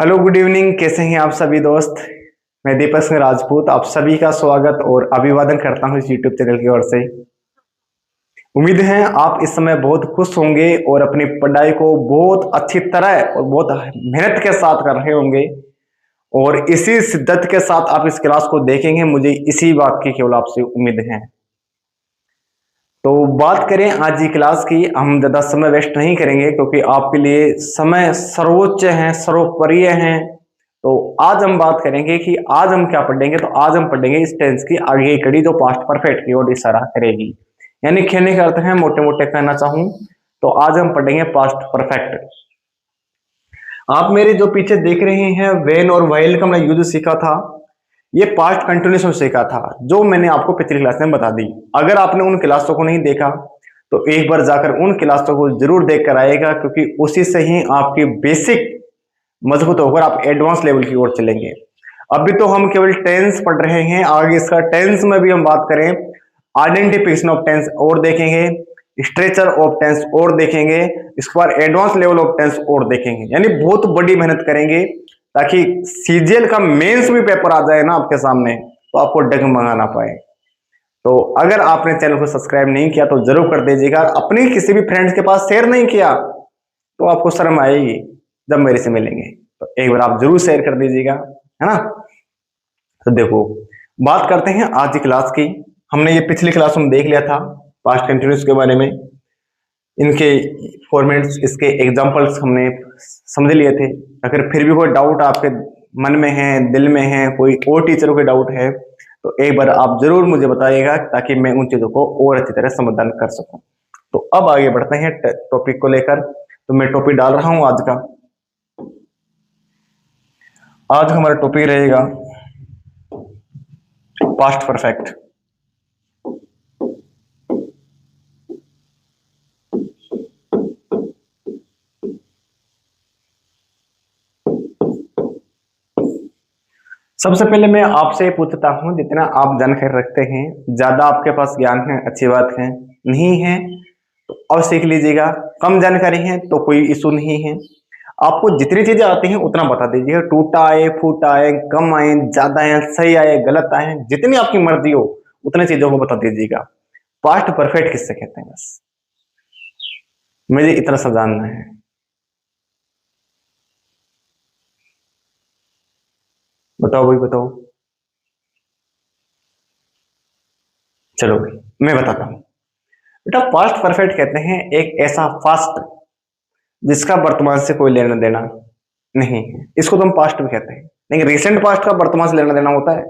Hello good evening. कैसे हैं आप सभी दोस्त। मैं दीपक सिंह राजपूत आप सभी का स्वागत और अभिवादन करता हूं इस यूट्यूब चैनल की ओर से। उम्मीद है आप इस समय बहुत खुश होंगे और अपनी पढ़ाई को बहुत अच्छी तरह और बहुत मेहनत के साथ कर रहे होंगे और इसी शिद्दत के साथ आप इस क्लास को देखेंगे। मुझे इसी बात की केवल आपसे उम्मीद है। तो बात करें आज की क्लास की, हम ज्यादा समय वेस्ट नहीं करेंगे क्योंकि आपके लिए समय सर्वोच्च है, सर्वोपरि है। तो आज हम बात करेंगे कि आज हम क्या पढ़ेंगे। तो आज हम पढ़ेंगे इस टेंस की आगे की कड़ी जो पास्ट परफेक्ट की ओर इशारा करेगी। यानी कहने का अर्थ है, मोटे मोटे कहना चाहूं तो आज हम पढ़ेंगे पास्ट परफेक्ट। आप मेरे जो पीछे देख रहे हैं वेन और वाइल का मैंने यूज सीखा था, ये पास्ट कंटिन्यूस में सीखा था जो मैंने आपको पिछली क्लास में बता दी। अगर आपने उन क्लासों को नहीं देखा तो एक बार जाकर उन क्लासों को जरूर देख कर आएगा, क्योंकि उसी से ही आपकी बेसिक मजबूत होकर आप एडवांस लेवल की ओर चलेंगे। अभी तो हम केवल टेंस पढ़ रहे हैं, आगे इसका टेंस में भी हम बात करें, आइडेंटिफिकेशन ऑफ टेंस और देखेंगे, स्ट्रेचर ऑफ टेंस और देखेंगे, इसके बाद एडवांस लेवल ऑफ टेंस और देखेंगे। यानी बहुत बड़ी मेहनत करेंगे ताकि सीजीएल का मेंस भी पेपर आ जाए ना आपके सामने तो आपको डगमगा ना पाए। तो अगर आपने चैनल को सब्सक्राइब नहीं किया तो जरूर कर दीजिएगा। अपने किसी भी फ्रेंड्स के पास शेयर नहीं किया तो आपको शर्म आएगी जब मेरे से मिलेंगे। तो एक बार आप जरूर शेयर कर दीजिएगा, है ना। तो देखो, बात करते हैं आज की क्लास की। हमने ये पिछली क्लास में देख लिया था पास्ट कंटिन्यूस के बारे में, इनके फॉर्मेट्स, इसके एग्जांपल्स हमने समझ लिए थे। अगर फिर भी कोई डाउट आपके मन में है, दिल में है, कोई और टीचरों के डाउट है तो एक बार आप जरूर मुझे बताइएगा ताकि मैं उन चीजों को और अच्छी तरह समाधान कर सकूं। तो अब आगे बढ़ते हैं टॉपिक को लेकर। तो मैं टॉपिक डाल रहा हूं आज का। आज हमारा टॉपिक रहेगा पास्ट परफेक्ट। सबसे पहले मैं आपसे पूछता हूं, जितना आप जानकारी रखते हैं, ज्यादा आपके पास ज्ञान है अच्छी बात है, नहीं है तो अब सीख लीजिएगा। कम जानकारी है तो कोई इशू नहीं है। आपको जितनी चीजें आती हैं उतना बता दीजिएगा। टूटा आए, फूटा आए, कम आए, ज्यादा आए, सही आए, गलत आए, जितनी आपकी मर्जी हो उतने चीजों को बता दीजिएगा। पास्ट परफेक्ट किससे कहते हैं, बस मुझे इतना सा जानना है। बताओ भाई, बताओ। चलो भाई मैं बताता हूं। बेटा, पास्ट परफेक्ट कहते हैं एक ऐसा फास्ट जिसका वर्तमान से कोई लेना देना नहीं है, इसको तो हम पास्ट भी कहते हैं। लेकिन रिसेंट पास्ट का वर्तमान से लेना देना होता है,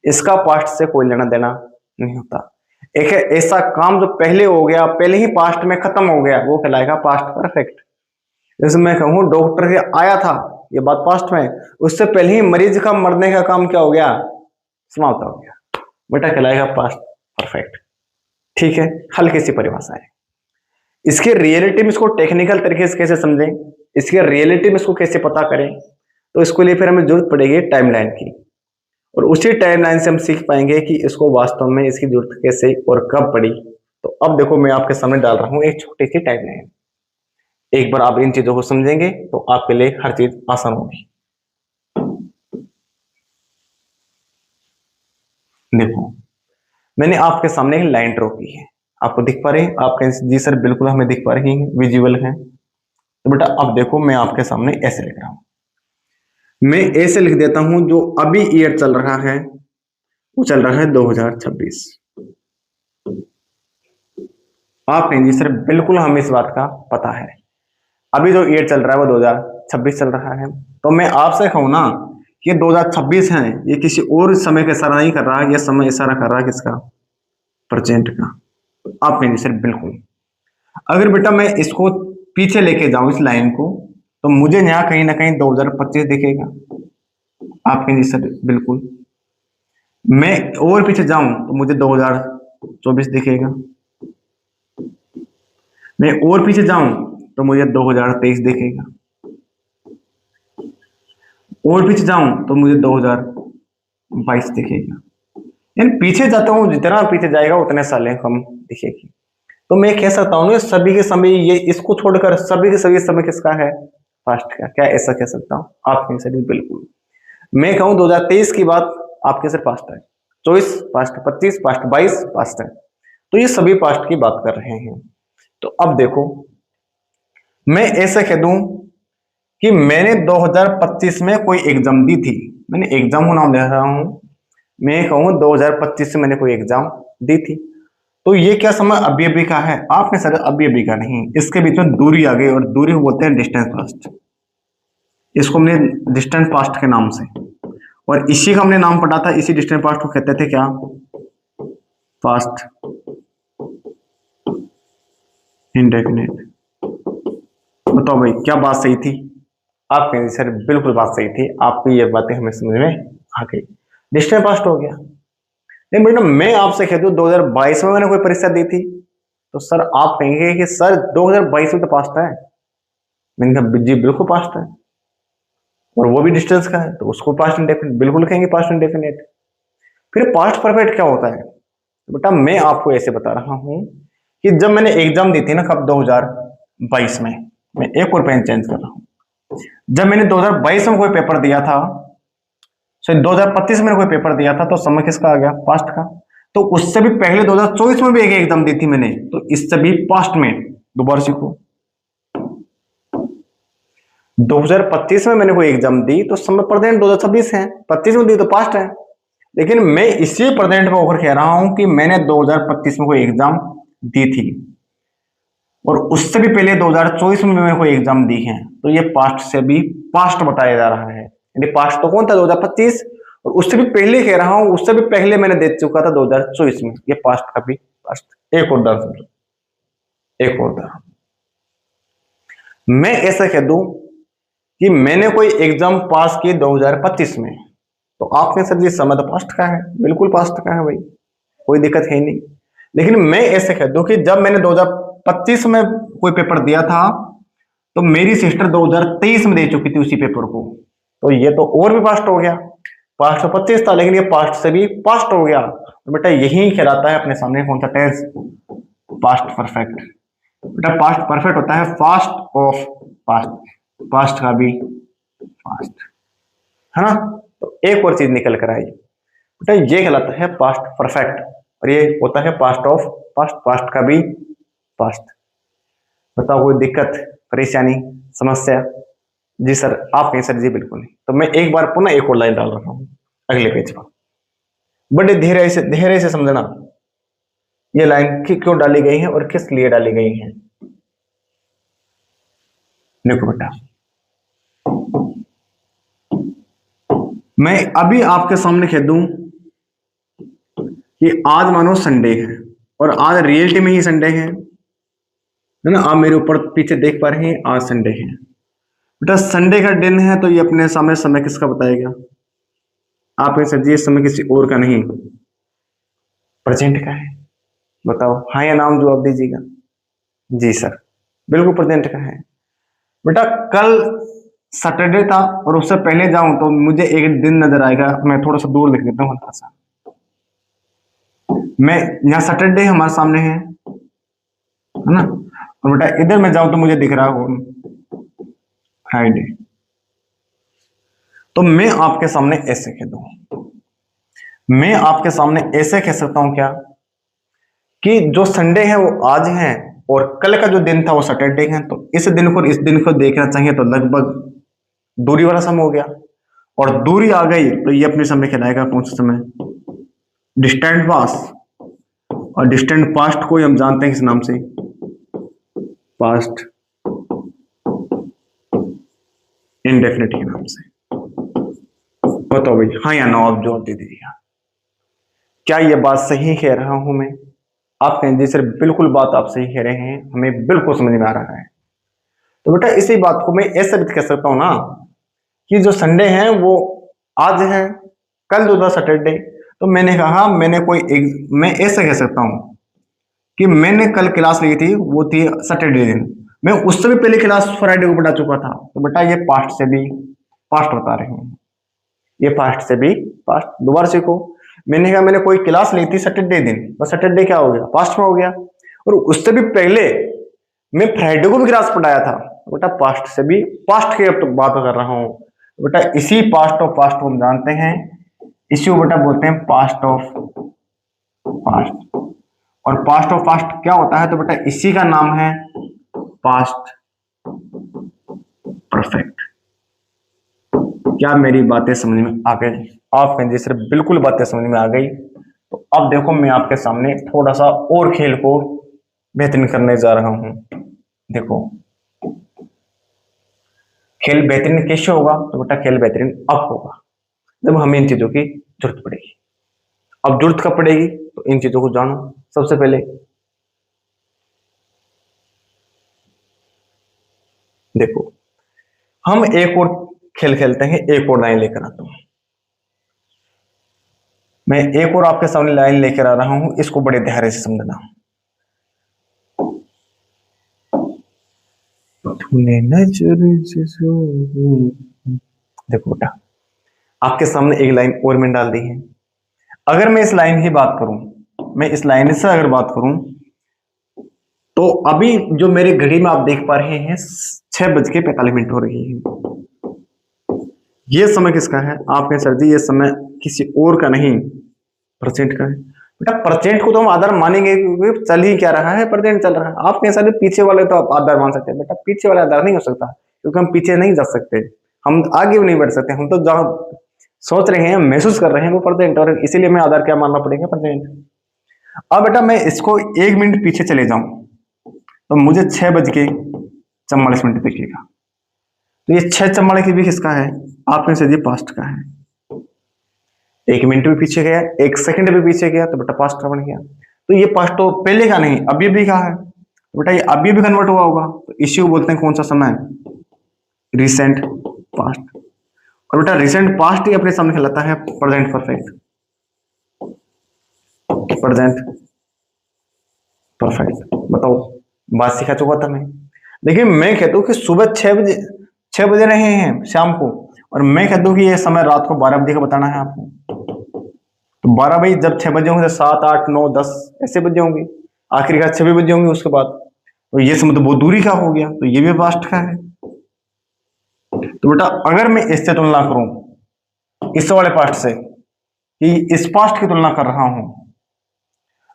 इसका पास्ट से कोई लेना देना नहीं होता। एक है ऐसा काम जो पहले हो गया, पहले ही पास्ट में खत्म हो गया, वो कहलाएगा पास्ट परफेक्ट। जैसे मैं कहूं डॉक्टर के आया था, ये बात पास्ट में, उससे पहले ही मरीज का मरने का काम क्या हो गया, समाप्त हो गया, बेटा कहलाएगा पास्ट परफेक्ट। ठीक है, हल्की सी परिभाषा है। इसके रियलिटी में इसको टेक्निकल तरीके से कैसे समझें, इसके रियलिटी में इसको कैसे पता करें, तो इसको लिए फिर हमें जरूरत पड़ेगी टाइमलाइन की। और उसी टाइमलाइन से हम सीख पाएंगे कि इसको वास्तव में इसकी जरूरत कैसे और कब पड़ी। तो अब देखो, मैं आपके सामने डाल रहा हूं एक छोटी सी टाइमलाइन। एक बार आप इन चीजों को समझेंगे तो आपके लिए हर चीज आसान होगी। देखो, मैंने आपके सामने एक लाइन ड्रॉ की है, आपको दिख पा रही है? आप कहें जी सर बिल्कुल हमें दिख पा रही है, विजुअल है। तो बेटा अब देखो, मैं आपके सामने ऐसे लिख रहा हूं। मैं ऐसे लिख देता हूं, जो अभी ईयर चल रहा है वो चल रहा है 2026। आप कहें जी सर बिल्कुल हमें इस बात का पता है, अभी जो ईयर चल रहा है वो 2026 चल रहा है। तो मैं आपसे कहूं ना, ये 2026 है, ये किसी और समय का इशारा नहीं कर रहा, ये समय इशारा कर रहा है किसका, प्रेजेंट का। आप कहेंगे सर बिल्कुल। अगर बेटा मैं इसको पीछे लेके जाऊं इस लाइन को, तो मुझे यहाँ कहीं ना कहीं 2025 दिखेगा। आप कहेंगे सर बिल्कुल। मैं और पीछे जाऊं तो मुझे 2024 दिखेगा। मैं और पीछे जाऊं तो मुझे 2023 दिखेगा। और पीछे जाऊं तो मुझे 2022 दिखेगा। यानी पीछे जाता हूं, जितना पीछे जाएगा उतने सालें कम दिखेगी। तो मैं कह सकता हूं ना, सभी के समय ये, इसको छोड़कर सभी के सभी समय किसका है, पास्ट का, क्या ऐसा कह सकता हूँ? आप कहेंगे सर बिल्कुल। मैं कहूँ 2023 की बात, आपके सर पास्ट है। 24 पास्ट, 25 पास्ट, 22 पास्ट है। तो ये सभी पास्ट की बात कर रहे हैं। तो अब देखो, मैं ऐसा कह दूं कि मैंने 2025 में कोई एग्जाम दी थी। मैंने एग्जाम का नाम ले रहा हूं। मैं कहूँ 2025 में मैंने कोई एग्जाम दी थी। तो ये क्या समय अभी अभी का है? आपने सर अभी अभी का नहीं, इसके बीच में दूरी आ गई और दूरी को बोलते हैं डिस्टेंस पास्ट। इसको हमने डिस्टेंस पास्ट के नाम से, और इसी का हमने नाम पढ़ा था, इसी डिस्टेंस पास्ट को कहते थे क्या? Past indefinite. बताओ भाई, क्या बात सही थी? आप कहेंगे सर बिल्कुल बात सही थी, आपकी ये बातें हमें समझ में आ गई। डिस्टेंस पास्ट हो गया। नहीं बेटा, मैं आपसे कह दूं 2022 में मैंने कोई परीक्षा दी थी, तो सर आप कहेंगे कि सर 2022 में तो पास्ट है। मैंने कहा जी बिल्कुल पास्ट है, और वो भी डिस्टेंस का है, तो उसको पास्ट इंडेफिनिट बिल्कुल कहेंगे, पास्ट इंडेफिनिट। फिर पास्ट परफेक्ट क्या होता है? तो बेटा मैं आपको ऐसे बता रहा हूं कि जब मैंने एग्जाम दी थी ना, कब? 2022 में। मैं एक और पेन चेंज कर रहा हूं। जब मैंने 2022 में कोई पेपर दिया था, सॉरी 2025 में कोई पेपर दिया था, तो समय किसका आ गया? पास्ट का। तो उससे भी पहले 2024 में भी एक एग्जाम दी थी मैंने, तो इससे भी पास्ट में। दोबारा सीखो, 2025 में मैंने कोई एग्जाम दी तो समय प्रेजेंट 2026 है, 25 में दी तो पास्ट है। लेकिन मैं इसी प्रेजेंट में होकर कह रहा हूं कि मैंने 2025 में कोई एग्जाम दी थी, और उससे भी पहले 2024 में मैंने कोई एग्जाम दी है, तो ये पास्ट से भी पास्ट बताया जा रहा है। यानी पास्ट तो कौन था? 2025, और उससे भी पहले कह रहा हूं, उससे भी पहले मैंने दे चुका था 2024 में, ये पास्ट का भी पास्ट। एक और उदाहरण समझो, एक और उदाहरण। मैं ऐसा कह दूं कि मैंने कोई एग्जाम पास की 2025 में, तो आपने सर जी समय तो पास्ट का है, बिल्कुल पास्ट का है भाई, कोई दिक्कत है नहीं। लेकिन मैं ऐसे कह दूं कि जब मैंने 2025 में कोई पेपर दिया था, तो मेरी सिस्टर 2023 में दे चुकी थी उसी पेपर को, तो ये तो और भी पास्ट हो गया। पास्ट तो 25 था, लेकिन ये पास्ट से भी पास्ट हो गया। तो बेटा यही कहलाता है अपने सामने कौन सा टेंस? Past perfect. बेटा पास्ट परफेक्ट होता है फास्ट ऑफ पास्ट, पास्ट का भी पास्ट, है ना? तो एक और चीज निकल कर आई बेटा, ये कहलाता है पास्ट परफेक्ट, और ये होता है पास्ट ऑफ पास्ट, पास्ट का भी पास्ट। बताओ कोई दिक्कत, परेशानी, समस्या? जी सर, आप कहें सर जी बिल्कुल नहीं। तो मैं एक बार पुनः एक और लाइन डाल रहा हूं अगले पेज पर, बड़े धीरे से समझना ये लाइन क्यों डाली गई है और किस लिए डाली गई है। देखो बेटा, मैं अभी आपके सामने कह दूं कि आज मानो संडे है, और आज रियलिटी में ही संडे है ना? आप मेरे ऊपर पीछे देख पा रहे हैं, आज संडे है बेटा। संडे का दिन है, तो ये अपने सामने समय किसका बताएगा? आप सर जी समय किसी और का नहीं, प्रेजेंट का है। बताओ हाँ या नाम जवाब दीजिएगा। जी सर, बिल्कुल प्रेजेंट का है बेटा। कल सैटरडे था, और उससे पहले जाऊं तो मुझे एक दिन नजर आएगा। मैं थोड़ा सा दूर लिख देता हूँ हल्का सा। मैं यहाँ सैटरडे हमारे सामने है ना, और बेटा इधर मैं जाऊं तो मुझे दिख रहा हो फ्राइडे। तो मैं आपके सामने ऐसे कह दूं, मैं आपके सामने ऐसे कह सकता हूं क्या, कि जो संडे है वो आज है, और कल का जो दिन था वो सैटरडे है। तो इस दिन को देखना चाहिए, तो लगभग दूरी वाला समय हो गया, और दूरी आ गई तो ये अपने समय कहलाएगा कौन सा समय? डिस्टेंट पास। और डिस्टेंट पास्ट को हम जानते हैं किस नाम से? पास्ट इंडेफिनिट के नाम से। बताओ भाई हाँ या ना, आप जवाब दे दीजिएगा। क्या ये बात सही कह रहा हूं मैं? आप कहें जी सर बिल्कुल बात आप सही कह रहे हैं, हमें बिल्कुल समझ में आ रहा है। तो बेटा इसी बात को मैं ऐसे भी कह सकता हूं ना, कि जो संडे है वो आज है, कल जो था सैटरडे। तो मैंने कहा मैं ऐसे कह सकता हूं कि मैंने कल क्लास ली थी, वो थी सैटरडे दिन, मैं उससे भी पहले क्लास फ्राइडे को पढ़ा चुका था। तो बेटा ये पास्ट से भी पास्ट बता रहे हैं, ये पास्ट से भी पास्ट। दोबारा सीखो, मैंने कहा मैंने कोई क्लास ली थी सैटरडे दिन, तो सैटरडे क्या हो गया? पास्ट में हो गया। और उससे भी पहले मैं फ्राइडे को भी क्लास पढ़ाया था, बेटा पास्ट से भी पास्ट की अब बात कर रहा हूँ बेटा, इसी पास्ट ऑफ पास्ट को हम जानते हैं, इसी को बेटा बोलते हैं पास्ट ऑफ पास्ट। और पास्ट ऑफ पास्ट क्या होता है, तो बेटा इसी का नाम है पास्ट परफेक्ट। क्या मेरी बातें समझ में आ गई? आप कहेंगे सर बिल्कुल बातें समझ में आ गई। तो अब देखो मैं आपके सामने थोड़ा सा और खेल को बेहतरीन करने जा रहा हूं। देखो खेल बेहतरीन कैसे होगा, तो बेटा खेल बेहतरीन अब होगा जब हमें इन चीजों की जरूरत पड़ेगी। अब जरूरत कब पड़ेगी, तो इन चीजों को जानो। सबसे पहले देखो हम एक और खेल खेलते हैं, एक और लाइन लेकर आता हूं। मैं एक और आपके सामने लाइन लेकर आ रहा हूं, इसको बड़े धैर्य से समझना। तूने नजर से देखो बेटा आपके सामने एक लाइन और मैंने डाल दी है। अगर मैं इस लाइन की बात करूं, मैं इस लाइन से अगर बात करूं, तो अभी जो मेरे घड़ी में आप देख पा रहे हैं 6:45 हो रही है। ये समय किसका है? आप कहें सर जी ये समय किसी और का नहीं, प्रेजेंट का है। बेटा प्रेजेंट को तो हम आधार मानेंगे क्योंकि चल ही क्या रहा है, प्रेजेंट चल रहा है। आप कहें सर पीछे वाले तो आप आधार मान सकते हैं, बेटा पीछे वाला आधार नहीं हो सकता क्योंकि हम पीछे नहीं जा सकते, हम आगे भी नहीं बढ़ सकते। हम तो जहां सोच रहे हैं महसूस कर रहे हैं वो प्रेजेंट, और इसीलिए मैं आधार क्या मानना पड़ेगा? प्रेजेंट। अब बेटा मैं इसको 1 मिनट पीछे चले जाऊं तो मुझे 6:44 दिखेगा। तो ये 6:44 भी किसका है? आपने से पास्ट का है। 1 मिनट भी पीछे गया, 1 सेकंड भी पीछे गया तो बेटा पास्ट का बन गया। तो ये पास्ट तो पहले का नहीं अभी भी का है, तो बेटा ये अभी भी कन्वर्ट हुआ होगा। तो इसी को बोलते हैं कौन सा समय? Recent past. और बेटा रिसेंट पास्ट ही अपने सामने कहलाता है प्रेजेंट परफेक्ट। Present perfect. बताओ बात सिखा चुका था मैं। देखिए मैं कहता हूं कि सुबह 6 बजे रहे हैं शाम को, और मैं कहता हूं कि ये समय रात को 12 बजे का बताना है आपको। तो 12 बजे जब 6 बजे होंगे तो 7, 8, 9, 10 ऐसे बजे होंगे, आखिरी का 6 बजे होंगे उसके बाद। तो ये समय तो बहुत दूरी का हो गया, तो ये भी पास्ट का है। तो बेटा अगर मैं इससे तुलना करूं इस वाले पास्ट से, कि इस पास्ट की तुलना कर रहा हूं,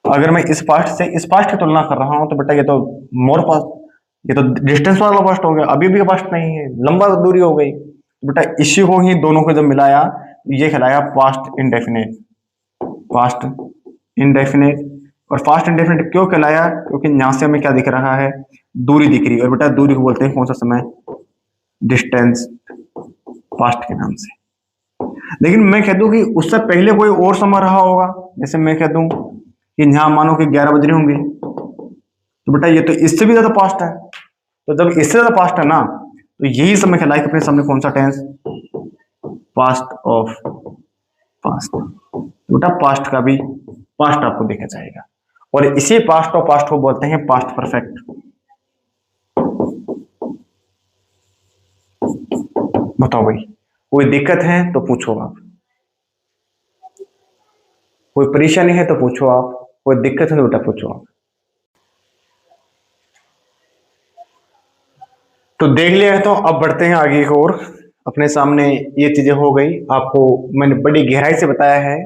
अगर मैं इस पास्ट से इस पास्ट की तुलना कर रहा हूं, तो बेटा ये तो मोर पास्ट, ये तो डिस्टेंस वाला पास्ट हो गया, अभी भी पास्ट नहीं है, लंबा दूरी हो गई। तो बेटा इसी को ही दोनों को जब मिलाया ये कहलाया पास्ट इंडेफिनिट। Past indefinite. और फास्ट इंडेफिनिट क्यों कहलाया? क्योंकि यहां से हमें क्या दिख रहा है? दूरी दिख रही है। और बेटा दूरी को बोलते हैं कौन सा समय? डिस्टेंस पास्ट के नाम से। लेकिन मैं कह दूं कि उससे पहले कोई और समय रहा होगा, जैसे मैं कह दूं कि यहां मानो कि 11 बज रहे होंगे, तो बेटा ये तो इससे भी ज्यादा पास्ट है। तो जब इससे ज्यादा पास्ट है ना, तो यही समय कहलाए अपने सामने कौन सा टेंस? Past of past. तो बेटा पास्ट का भी पास्ट आपको देखा जाएगा, और इसी पास्ट ऑफ पास्ट को बोलते हैं पास्ट परफेक्ट। बताओ भाई कोई दिक्कत है तो पूछो आप, कोई परेशानी है तो पूछो आप, कोई दिक्कत है तो बेटा पूछो आप। तो देख लिया है, तो अब बढ़ते हैं आगे की ओर। अपने सामने ये चीजें हो गई, आपको मैंने बड़ी गहराई से बताया है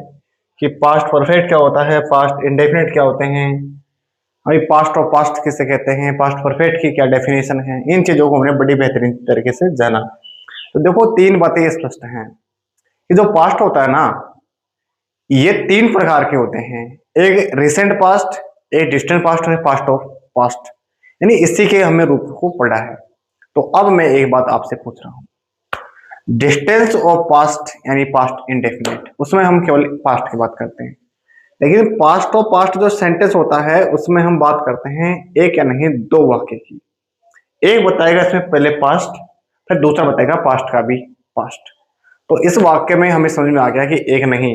कि पास्ट परफेक्ट क्या होता है, पास्ट इंडेफिनिट क्या होते हैं, अभी पास्ट और पास्ट किसे कहते हैं, पास्ट परफेक्ट की क्या डेफिनेशन है। इन चीजों को हमने बड़ी बेहतरीन तरीके से जाना। तो देखो 3 बातें स्पष्ट हैं कि जो पास्ट होता है ना, ये 3 प्रकार के होते हैं। एक रिसेंट पास्ट, एक डिस्टेंट पास्ट और पास्ट ऑफ पास्ट, यानी इसी के हमें रूप को पढ़ा है। तो अब मैं एक बात आपसे पूछ रहा हूं, डिस्टेंस ऑफ पास्ट यानी पास्ट इंडेफिनिट, उसमें हम केवल पास्ट की बात करते हैं। लेकिन पास्ट ऑफ पास्ट जो सेंटेंस होता है उसमें हम बात करते हैं एक या नहीं 2 वाक्य की। एक बताएगा इसमें पहले पास्ट, फिर दूसरा बताएगा पास्ट का भी पास्ट। तो इस वाक्य में हमें समझ में आ गया कि एक नहीं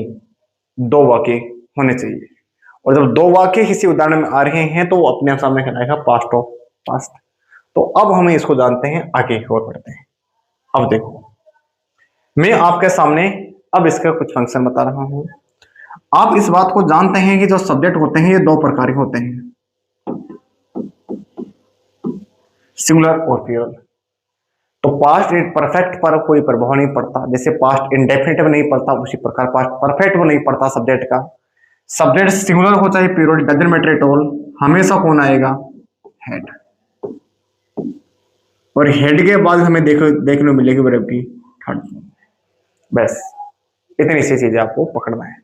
2 वाक्य होने चाहिए, और जब 2 वाक्य किसी उदाहरण में आ रहे हैं तो वो अपने सामने कहलाएगा पास्ट ऑफ पास्ट। तो अब हमें इसको जानते हैं, आगे की ओर बढ़ते हैं। अब देखो मैं आपके सामने अब इसका कुछ फंक्शन बता रहा हूं। आप इस बात को जानते हैं कि जो सब्जेक्ट होते हैं ये 2 प्रकार के होते हैं, सिंगुलर और प्लूरल। पास्ट परफेक्ट पर कोई प्रभाव नहीं पड़ता, जैसे पास्ट इंडेफिनिटिव नहीं पड़ता उसी प्रकार पास्ट परफेक्ट में नहीं पड़ता सब्जेक्ट का। सब्जेक्ट सिंगुलर हो चाहे period, doesn't matter at all, हमेशा कौन आएगा? हेड। और हेड के बाद हमें देखने को मिलेगी वर्ब की थर्ड फॉर्म। बस इतनी सी चीजें आपको पकड़ना है।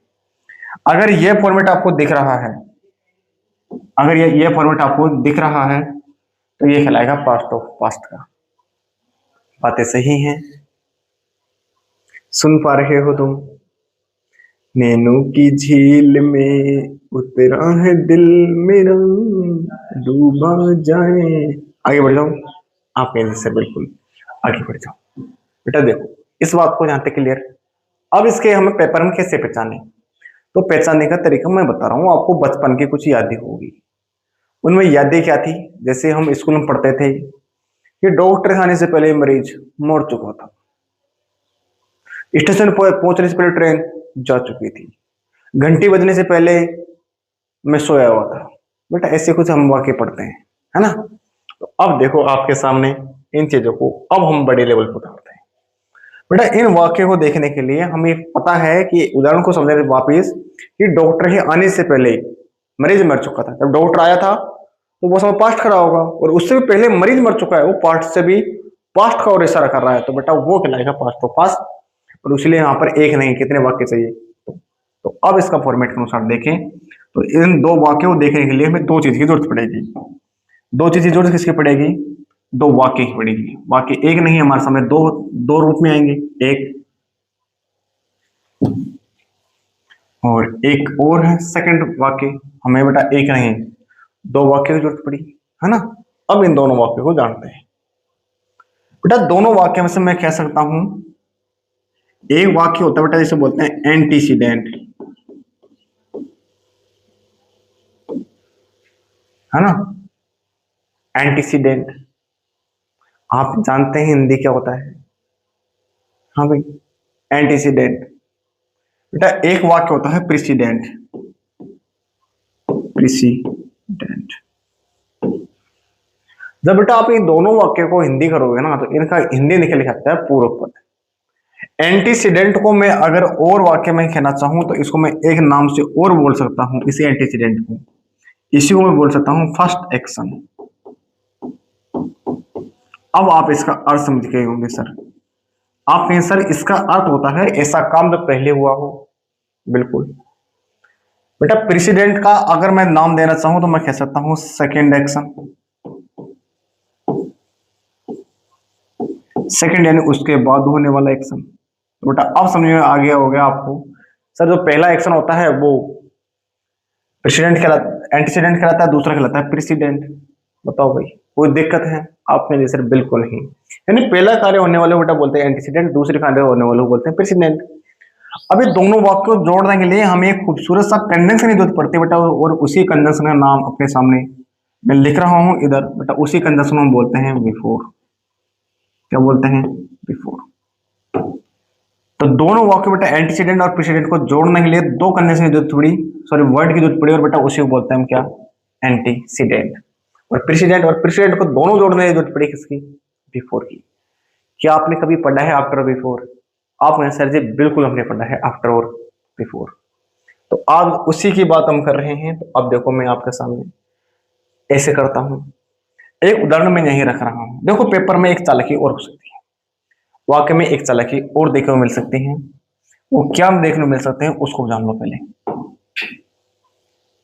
अगर ये फॉर्मेट आपको दिख रहा है, अगर ये फॉर्मेट आपको दिख रहा है तो ये कहलाएगा पास्ट ऑफ पास्ट का। बातें सही हैं? सुन पा रहे हो तुम? नैनों की झील में उतरा है दिल मेरा, डूबा जाए। आगे बढ़ जाओ, आप कहेंगे सर बिल्कुल आगे बढ़ जाओ। बेटा देखो इस बात को जानते क्लियर। अब इसके हमें पेपर में कैसे पहचाने, तो पहचानने का तरीका मैं बता रहा हूँ आपको। बचपन की कुछ यादें होगी, उनमें यादें क्या थी? जैसे हम स्कूल में पढ़ते थे कि डॉक्टर खाने से पहले मरीज मर चुका था, स्टेशन पर पहुंचने से पहले ट्रेन जा चुकी थी, घंटी बजने से पहले मैं सोया हुआ था। बेटा ऐसे कुछ हम वाक्य पढ़ते हैं, है ना? तो अब देखो आपके सामने इन चीजों को अब हम बड़े लेवल पर उतारते हैं। बेटा इन वाक्यों को देखने के लिए हमें पता है कि उदाहरण को समझने वापिस कि डॉक्टर ही आने से पहले मरीज मर चुका था। जब डॉक्टर आया था तो वो समय पास्ट खड़ा होगा, और उससे भी पहले मरीज मर चुका है, वो पास्ट से भी पास्ट का और इशारा कर रहा है, तो बेटा वो कहलाएगा पास्ट ऑफ पास्ट। और इसलिए यहाँ पर एक नहीं कितने वाक्य चाहिए? तो अब इसका फॉर्मेट के अनुसार देखें तो इन दो वाक्यों को देखने के लिए हमें दो चीज की जरूरत पड़ेगी। दो चीज की जरूरत किसकी पड़ेगी? दो वाक्य की पड़ेगी। वाक्य एक नहीं हमारे सामने दो रूप में आएंगे, एक और एक और है सेकंड वाक्य। हमें बेटा एक नहीं दो वाक्य की जरूरत पड़ी, है ना? अब इन दोनों वाक्यों को जानते हैं। बेटा दोनों वाक्य में से मैं कह सकता हूं एक वाक्य होता है बेटा जिसे बोलते हैं एंटीसीडेंट, है ना? एंटीसीडेंट आप जानते हैं हिंदी क्या होता है? हाँ भाई एंटीसीडेंट। बेटा एक वाक्य होता है प्रेसिडेंट, प्रेसिडेंट। जब बेटा आप इन दोनों वाक्य को हिंदी करोगे ना तो इनका हिंदी निकल जाता है पूर्व पद। एंटीसीडेंट को मैं अगर और वाक्य में कहना चाहूं तो इसको मैं एक नाम से और बोल सकता हूं, इसी एंटीसीडेंट को, इसी को मैं बोल सकता हूं फर्स्ट एक्शन। अब आप इसका अर्थ समझ गए होंगे सर। आप कहें सर इसका अर्थ होता है ऐसा काम जो पहले हुआ हो। बिल्कुल बेटा प्रेसिडेंट का अगर मैं नाम देना चाहूं तो मैं कह सकता हूं सेकेंड एक्शन। सेकेंड यानी उसके बाद होने वाला एक्शन। तो बेटा अब समझ में आ गया हो गया आपको सर जो पहला एक्शन होता है वो प्रेसिडेंट कहलाता, एंटीसीडेंट कहलाता है, दूसरा कहलाता है प्रेसिडेंट। बताओ भाई कोई दिक्कत है? आपने जी सर बिल्कुल नहीं। यानी पहला कार्य होने वाले बेटा बोलते हैं एंटीसीडेंट, दूसरे कार्य होने वाले बोलते हैं प्रेसिडेंट। अभी दोनों वाक्य को जोड़ने के लिए हमें एक खूबसूरत सा कंजंक्शन की जरूरत पड़ती है बेटा, और उसी कंजंक्शन का नाम अपने सामने मैं लिख रहा हूं इधर बेटा, उसी कंजंक्शन को हम बोलते हैं बिफोर। क्या बोलते हैं? बिफोर। तो दोनों वाक्य बेटा एंटीसीडेंट और प्रेसिडेंट को जोड़ने के लिए दो कंजंक्शन की जरूरत पड़ी, सॉरी वर्ड की जरूरत पड़ी, और बेटा उसी को बोलते हैं हम क्या? एंटीसीडेंट। और प्रेसिडेंट को दोनों जोड़ने की जरूरत पड़ी किसकी? बिफोर की। क्या आपने कभी पढ़ा है आफ्टर बिफोर? आप कहें सर जी बिल्कुल हमने पढ़ा है आफ्टर और बिफोर। तो आज उसी की बात हम कर रहे हैं। तो अब देखो मैं आपके सामने ऐसे करता हूं, एक उदाहरण मैं यहीं रख रहा हूं। देखो पेपर में एक चालाकी और हो सकती है, वाक्य में एक चालाकी और देखने को मिल सकती है। वो क्या देखने को मिल सकते हैं उसको जान लो पहले।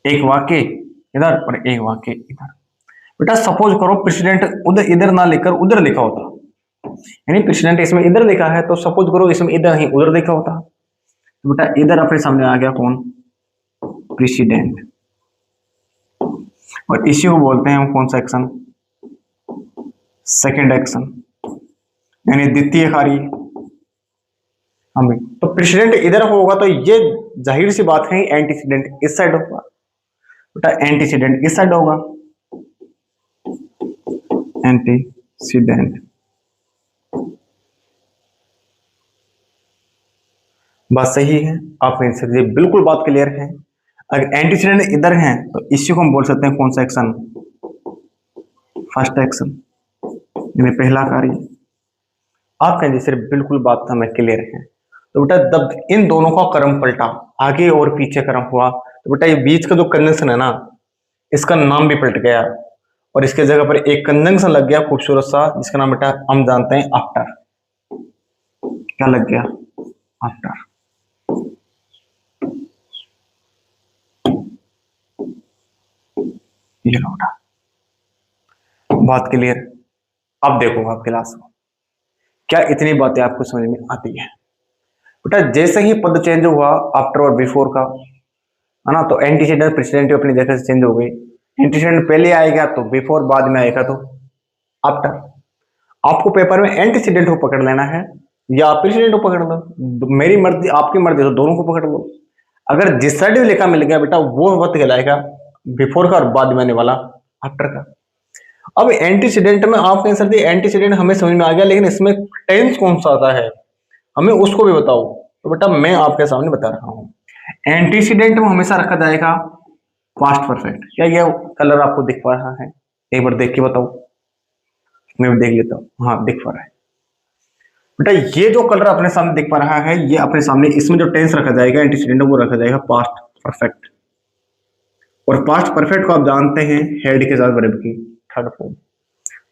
एक वाक्य इधर और एक वाक्य इधर। बेटा सपोज करो प्रेसिडेंट उधर इधर ना लिखकर उधर लिखा होता, यानी प्रेसिडेंट इसमें इधर लिखा है तो सपोज करो इसमें इधर नहीं उधर लिखा होता, तो बेटा इधर अपने सामने आ गया कौन? प्रेसिडेंट। और इसी को बोलते हैं हम कौन सा एक्शन? सेकंड एक्शन, यानी द्वितीय कार्य। हमें तो प्रेसिडेंट इधर होगा तो ये जाहिर सी बात है एंटीसीडेंट इस साइड होगा। बेटा एंटीसीडेंट इस साइड होगा, एंटीसीडेंट। बात सही है आपने सर जी बिल्कुल बात क्लियर है। अगर एंटीसीडेंट इधर है तो इसी को हम बोल सकते हैं कौन सा एक्शन? फर्स्ट एक्शन, यानी पहला कार्य। आप कहेंगे सर बिल्कुल बात हमें क्लियर है। तो बेटा जब इन दोनों का क्रम पलटा, आगे और पीछे क्रम हुआ, तो बेटा ये बीच का जो कंजंक्शन है ना, इसका नाम भी पलट गया और इसके जगह पर एक कंजंक्शन लग गया खूबसूरत सा, जिसका नाम बेटा हम जानते हैं आफ्टर। क्या लग गया? आफ्टर। ये लो बेटा, बात क्लियर। अब देखो आप क्लास में क्या इतनी बातें आपको समझ में आती है? बेटा जैसे ही पद चेंज हुआ आफ्टर और बिफोर का, है ना, तो एंटीसीडेंट प्रेसिडेंट अपनी जगह से चेंज हो गई। एंटीसीडेंट पहले आएगा तो बिफोर, बाद में आएगा तो आफ्टर। आपको पेपर में एंटीसीडेंट को पकड़ लेना है या प्रेसिडेंट को पकड़ लो, मेरी मर्जी आपकी मर्जी, तो दोनों को पकड़ लो। अगर जिस साइड लिखा मिल गया बेटा वो वक्त कहलाएगा बिफोर का और बाद में आने वाला आफ्टर का। अब एंटीसीडेंट में आपने आंसर दिया, एंटीसीडेंट हमें समझ में आ गया, लेकिन इसमें टेंस कौन सा आता है हमें उसको भी बताओ। तो बेटा मैं आपके सामने बता रहा हूं, एंटीसीडेंट में हमेशा रखा जाएगा पास्ट परफेक्ट। क्या ये कलर आपको दिख पा रहा है? एक बार देख के बताओ, मैं भी देख लेता हूँ। हाँ दिख पा रहा है बेटा, ये जो कलर अपने सामने दिख पा रहा है ये अपने सामने, इसमें जो टेंस रखा जाएगा एंटीसीडेंट वो रखा जाएगा पास्ट परफेक्ट। और पास्ट परफेक्ट को आप जानते हैं हेड के साथ वर्ब की थर्ड फॉर्म।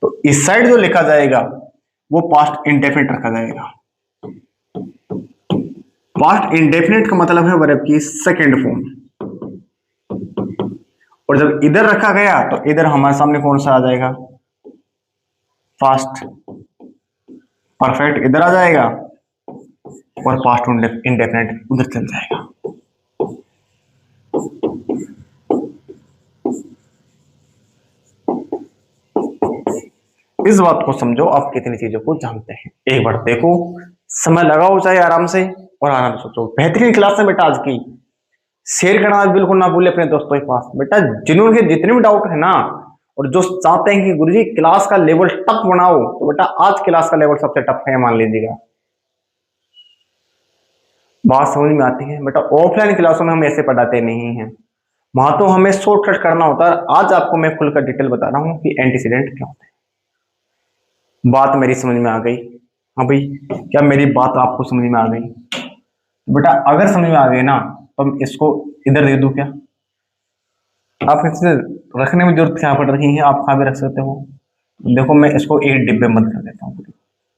तो इस साइड जो लिखा जाएगा वो पास्ट इंडेफिनिट रखा जाएगा। पास्ट इंडेफिनिट का मतलब है वर्ब की सेकंड फॉर्म। और जब इधर रखा गया तो इधर हमारे सामने कौन सा आ जाएगा? पास्ट परफेक्ट इधर आ जाएगा और पास्ट इंडेफिनिट उधर चल जाएगा। इस बात को समझो, आप कितनी चीजों को जानते हैं एक बार देखो, समय लगाओ चाहे आराम से और आराम से सोचो। बेहतरीन क्लास है बेटा आज की, शेयर करना बिल्कुल ना भूले अपने दोस्तों के पास। बेटा जिन्होंने जितने भी डाउट है ना और जो चाहते हैं कि गुरुजी क्लास का लेवल टफ बनाओ, तो बेटा आज क्लास का लेवल सबसे टफ है, मान लीजिएगा। बात समझ में आती है? बेटा ऑफलाइन क्लासों में हम ऐसे पढ़ाते नहीं हैं, वहां तो हमें शॉर्टकट करना होता है। आज आपको मैं खुलकर डिटेल बता रहा हूं कि एंटीसीडेंट क्या होता है। बात मेरी समझ में आ गई? हाँ भाई, क्या मेरी बात आपको समझ में आ गई? तो बेटा अगर समझ में आ गई ना तो हम इसको इधर दे दूं क्या? आप इसे रखने में जरूरत क्या पड़ रही है, आप कहाँ भी रख सकते हो। देखो मैं इसको एक डिब्बे में बंद कर देता हूँ,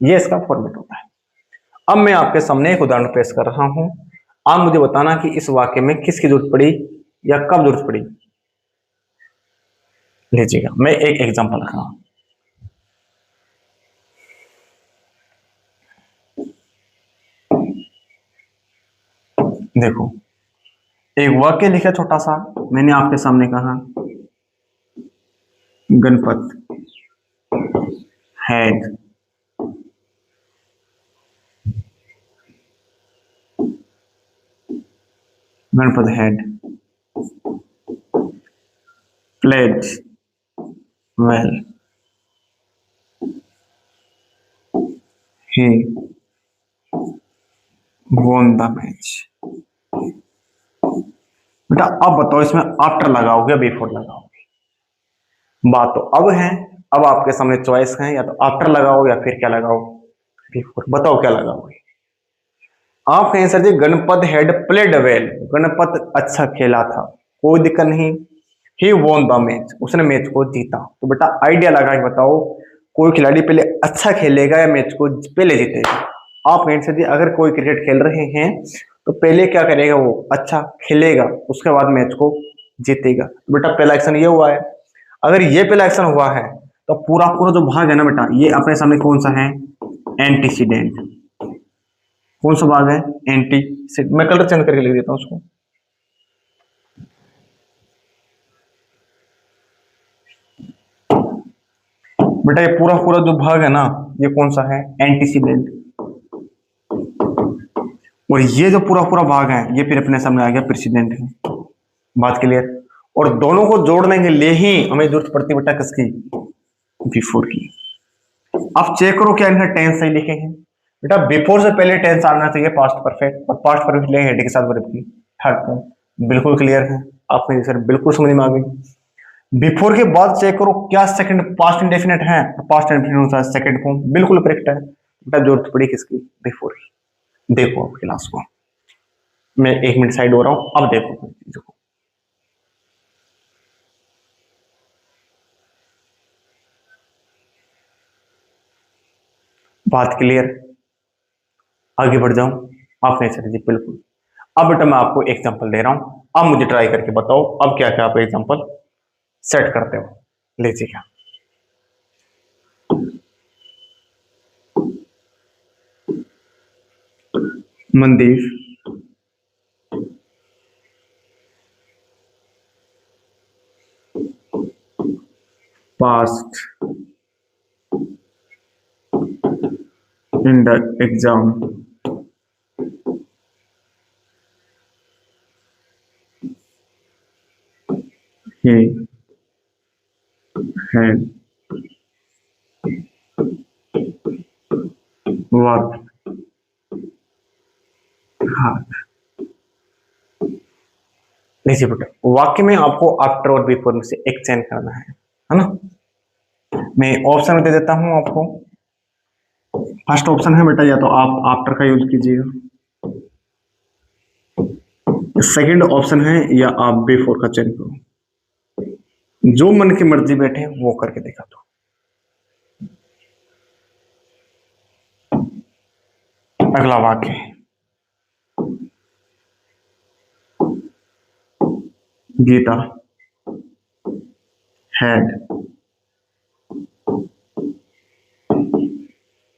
ये इसका फॉर्मेट होता है। अब मैं आपके सामने एक उदाहरण पेश कर रहा हूँ, आप मुझे बताना कि इस वाक्य में किसकी जरूरत पड़ी या कब जरूरत पड़ी। लीजिएगा मैं एक एग्जांपल रख रहा हूं। देखो एक वाक्य लिखा छोटा सा, मैंने आपके सामने कहा Ganpat had Ganpat had played well, he won the match. बेटा अब बताओ इसमें आफ्टर लगाओगे या बिफोर लगाओगे? बात तो अब है, अब आपके सामने चॉइस है, या तो आफ्टर लगाओ या फिर क्या लगाओ? बिफोर। बताओ क्या लगाओगे? आप कहें sir ji Ganpat had played well, Ganpat अच्छा खेला था, कोई दिक्कत नहीं। ही वॉन द मैच, उसने मैच को जीता। तो बेटा आइडिया लगा के बताओ कोई खिलाड़ी पहले अच्छा खेलेगा या मैच को पहले जीतेगा? आप कहें सर जी अगर कोई क्रिकेट खेल रहे हैं तो पहले क्या करेगा? वो अच्छा खेलेगा, उसके बाद मैच को जीतेगा। तो बेटा पहला एक्शन ये हुआ है। अगर ये पहला एक्शन हुआ है तो पूरा पूरा जो भाग है ना बेटा, ये अपने सामने कौन सा है? एंटीसीडेंट। कौन सा भाग है? एंटी। मैं कलर चेंज करके लिख देता हूं उसको। बेटा ये पूरा पूरा जो भाग है ना, ये कौन सा है? एंटीसीडेंट। और ये जो पूरा पूरा भाग है ये फिर अपने सामने आ गया प्रेसिडेंट है। बात क्लियर? और दोनों को जोड़ने के लिए ही हमें जरूरत पड़ती है बेटा किसकी? बिफोर की। अब चेक करो क्या इनका टेंस सही लिखे हैं। बेटा बिफोर से पहले टेंस आना चाहिए पास्ट परफेक्ट, और पास्ट परफेक्ट लेंगे हेड के साथ वर्ब की थर्ड फॉर्म। बिल्कुल क्लियर है आपने सर, बिल्कुल समझ में आ गई। बिफोर के बाद चेक करो क्या सेकंड पास्ट इंडेफिनिट है, पास्ट इंडेफिनिट सेकंड फॉर्म, बिल्कुल करेक्ट है। बेटा जरूरत पड़ी किसकी? बिफोर की। देखो अब क्लास को, मैं 1 मिनट साइड हो रहा हूं, अब देखो चीजों को। बात क्लियर? आगे बढ़ जाऊं? आप नहीं सर जी बिल्कुल। अब बेटा मैं आपको एग्जांपल दे रहा हूं, अब मुझे ट्राई करके बताओ अब क्या क्या आप एग्जांपल सेट करते हो। लीजिएगा, Mandeep passed in the exam. He had worked hard. लीजिए बेटा, वाक्य में आपको आफ्टर और बिफोर में से एक चयन करना है ना? मैं ऑप्शन दे देता हूं आपको। फर्स्ट ऑप्शन है बेटा, या तो आप आफ्टर का यूज कीजिएगा। सेकंड ऑप्शन है या आप बिफोर का चयन करो। जो मन की मर्जी बैठे वो करके देखा तो। अगला वाक्य, Gita had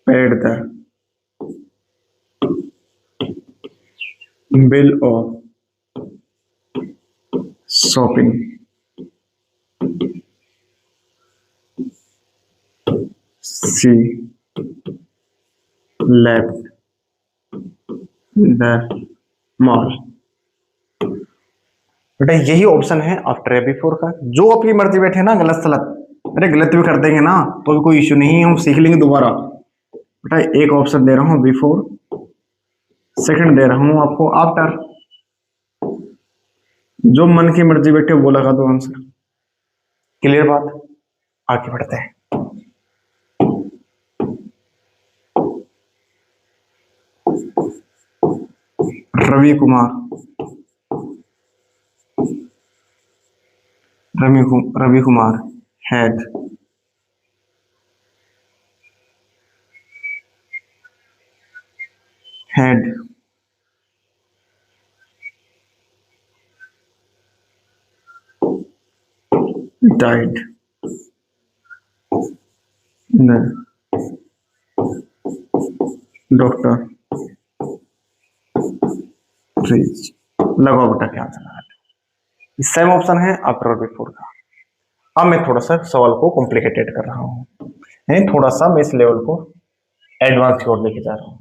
paid the bill of shopping. She left the mall. बेटा यही ऑप्शन है आफ्टर या बिफोर का। जो अपनी मर्जी बैठे ना गलत सलत, अरे गलत भी कर देंगे ना तो भी कोई इश्यू नहीं है, हम सीख लेंगे दोबारा। बेटा एक ऑप्शन दे रहा हूँ बिफोर, सेकंड दे रहा हूँ आपको आफ्टर। जो मन की मर्जी बैठे वो लगा दो आंसर। क्लियर बात? आगे बढ़ते हैं। Ravi Kumar, Ravi Kumar had had died the doctor reached। लगाओ बेटा क्या आंसर लगा। सेम ऑप्शन है आफ्टर और बिफोर का। अब मैं थोड़ा सा सवाल को कॉम्प्लिकेटेड कर रहा हूँ, है थोड़ा सा मैं इस लेवल को एडवांस की ओर लेके जा रहा हूँ।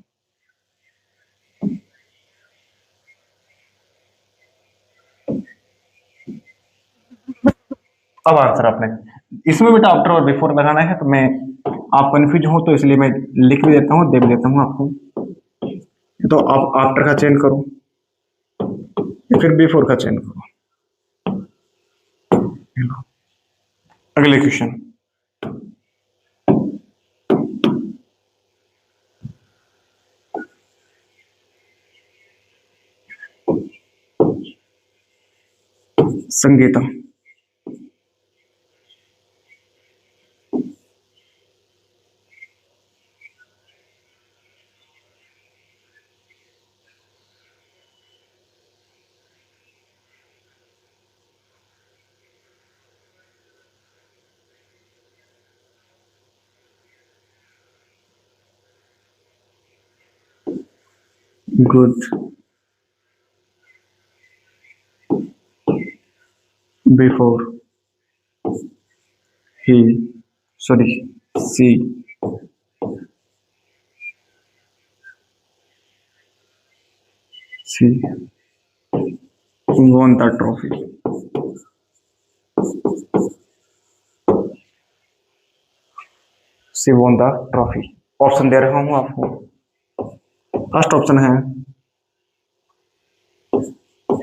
अब आंसर आपने इसमें बेटा आफ्टर और बिफोर लगाना है, तो मैं आप कंफ्यूज हो तो इसलिए मैं लिख भी देता हूँ, दे भी देता हूँ आपको। तो आप आफ्टर का चयन करो या फिर बिफोर का चयन करो। अगले क्वेश्चन, संगीता गुड बिफोर ही sorry C C won the trophy। C won the trophy। Option दे रहा हूं आपको। फर्स्ट ऑप्शन है